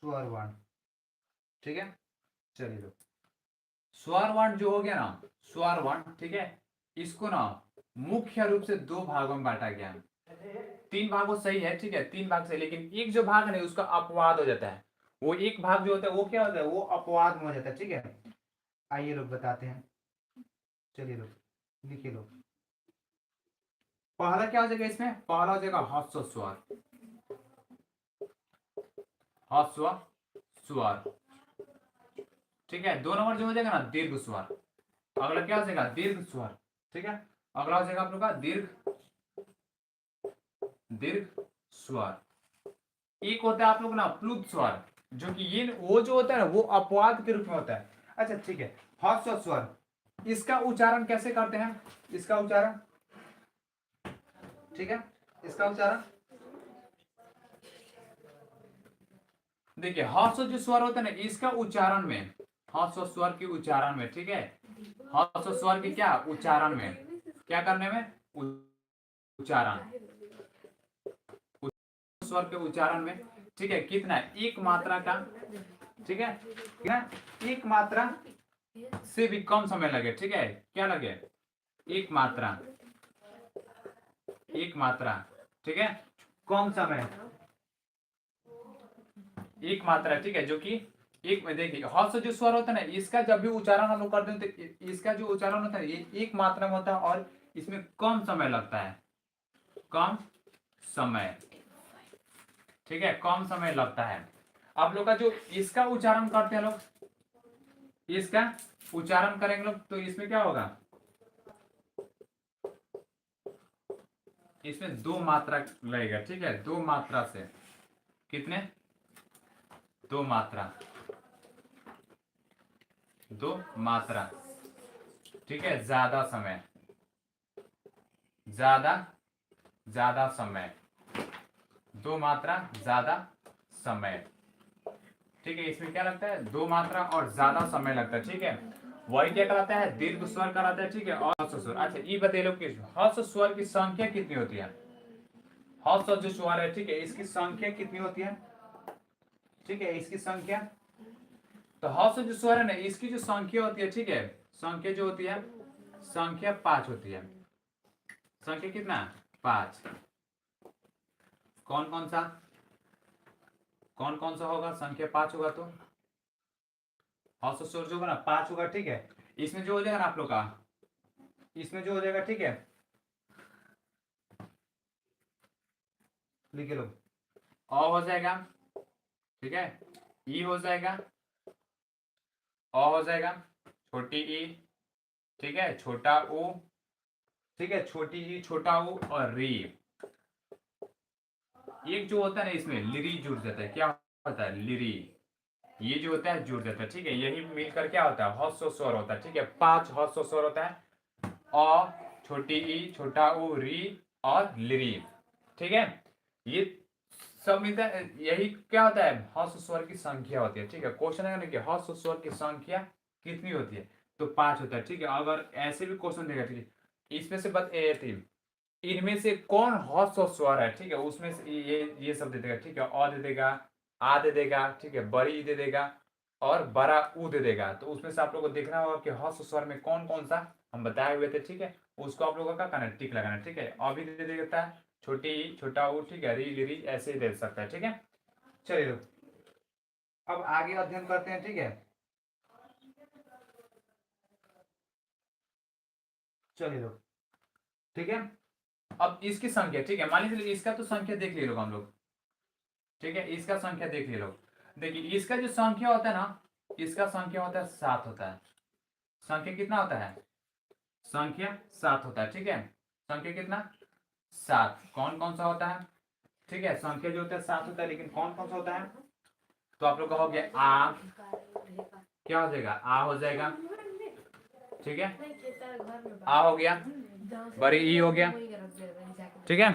स्वर वर्ण, ठीक है। चलिए लो, स्वर वर्ण जो हो गया ना, स्वर वर्ण, ठीक है, इसको ना मुख्य रूप से दो भागों में बांटा गया। तीन भागों सही है, ठीक है, तीन भाग सही, लेकिन एक जो भाग है उसका अपवाद हो जाता है। वो एक भाग जो होता है वो क्या होता है, वो अपवाद में हो जाता है, ठीक है। आइए लोग बताते हैं, चलिए लोग लिखिए लोग। पहला क्या हो जाएगा इसमें, पहला हो जाएगा ह्रस्व स्वर, ह्रस्व स्वर, ठीक है। दो नंबर जो हो जाएगा ना दीर्घ स्वर, अगला क्या हो जाएगा दीर्घ स्वर, ठीक है। अगला हो जाएगा आप लोग का दीर्घ, दीर्घ स्वर। एक होता है आप लोग ना प्लुत स्वर, जो कि ये वो जो होता है ना वो अपवाद के रूप में होता है। अच्छा ठीक है, ह्रस्व स्वर, इसका उच्चारण कैसे करते हैं, इसका उच्चारण, ठीक है, इसका उच्चारण देखिए, ह्रस्व जो स्वर होता है ना इसका उच्चारण में, ह्रस्व स्वर के उच्चारण में, ठीक है, ह्रस्व स्वर के क्या उच्चारण में, क्या करने में, उच्चारण, स्वर के उच्चारण में, ठीक है, कितना एक मात्रा का, ठीक है, कितना एक मात्रा से भी कम समय लगे, ठीक है, क्या लगे, एक मात्रा, एक मात्रा, ठीक है, कम समय, एक मात्रा, ठीक है, जो कि एक में देखिए ह्रस्व जो स्वर होता है ना इसका जब भी उच्चारण हम लोग करते हैं तो इसका जो उच्चारण होता है ये एक मात्रा में होता है और इसमें कम समय लगता है, कम समय, ठीक है, कम समय लगता है। आप लोग का जो इसका उच्चारण करते हैं लोग, इसका उच्चारण करेंगे लोग तो इसमें क्या होगा, इसमें दो मात्रा लगेगा, ठीक है, दो मात्रा से, कितने, दो मात्रा, दो मात्रा, ठीक है, ज्यादा समय, ज्यादा, ज्यादा समय, दो मात्रा ज्यादा समय, ठीक है, इसमें क्या लगता है दो मात्रा और ज्यादा समय लगता है, ठीक है, वही क्या कहलाता है दीर्घ स्वर कहलाता है, ठीक है। और ह्रस्व स्वर, अच्छा ये बताइए लोग कि ह्रस्व स्वर की संख्या कितनी होती है, ह्रस्व जो स्वर है, ठीक है, इसकी संख्या कितनी होती है, ठीक है, इसकी संख्या, तो ह्रस्व जो स्वर है ना इसकी जो संख्या होती है, ठीक है, संख्या जो होती है, संख्या 5 होती है, संख्या कितना 5, कौन कौन सा, कौन कौन सा होगा, संख्या 5 होगा तो ह्रस्व स्वर जो होगा ना 5 होगा, ठीक है। इसमें जो हो जाएगा ना आप लोग का, इसमें जो हो जाएगा, ठीक है, लिख लो, अ हो जाएगा, ठीक है, ई हो जाएगा, अ हो जाएगा, छोटी ई, ठीक है, छोटा ऊ, ठीक है, छोटी ई, छोटा ऊ और री, एक जो होता है ना इसमें लिरी जुड़ जाता है, क्या होता है लिरी, ये जो होता है जुड़ जाता है, ठीक है, यही मिलकर क्या होता है ह्रस्व स्वर होता है, ठीक है, 5 ह्रस्व स्वर होता है, अ, छोटी ई, छोटा ऊ, री और लिरी, ठीक है, ये सब मिलता है, यही क्या होता है ह्रस्व स्वर की संख्या होती है, ठीक है। क्वेश्चन है ना कि ह्रस्व स्वर की संख्या कितनी होती है, तो 5 होता है, ठीक है। अगर ऐसे भी क्वेश्चन देगा, ठीक है, इसमें से इनमें से कौन ह्रस्व स्वर है, ठीक है, उसमें से ये सब दे देगा, ठीक है, अ दे देगा, आ दे देगा, ठीक है, बड़ी ई दे देगा और बड़ा ऊ दे देगा, तो उसमें से आप लोगों को देखना होगा कि ह्रस्व स्वर में कौन कौन सा हम बताए हुए थे, ठीक है, उसको आप लोगों का करना टिक लगाना, ठीक है, अभी दे देता है, छोटी ई, छोटा ऊ, ठीक है, री लिरी ऐसे ही दे सकता है, ठीक है। चलिए अब आगे अध्ययन करते हैं, ठीक है, चलिए ठीक है। अब इसकी संख्या, ठीक है, मान लीजिए इसका तो संख्या देख लिए लोग हम लोग, ठीक है, इसका संख्या देख लिए लोग, देखिए इसका जो संख्या होता है ना इसका संख्या होता है 7 होता है, संख्या कितना होता है, संख्या 7 होता है, ठीक है, संख्या कितना 7, कौन कौन सा होता है, ठीक है, संख्या जो होता है 7 होता है, लेकिन कौन कौन सा होता है, तो आप लोग का हो गया आ, क्या हो जाएगा आ हो जाएगा, ठीक है, आ हो गया, बड़ी ई हो गया, ठीक है,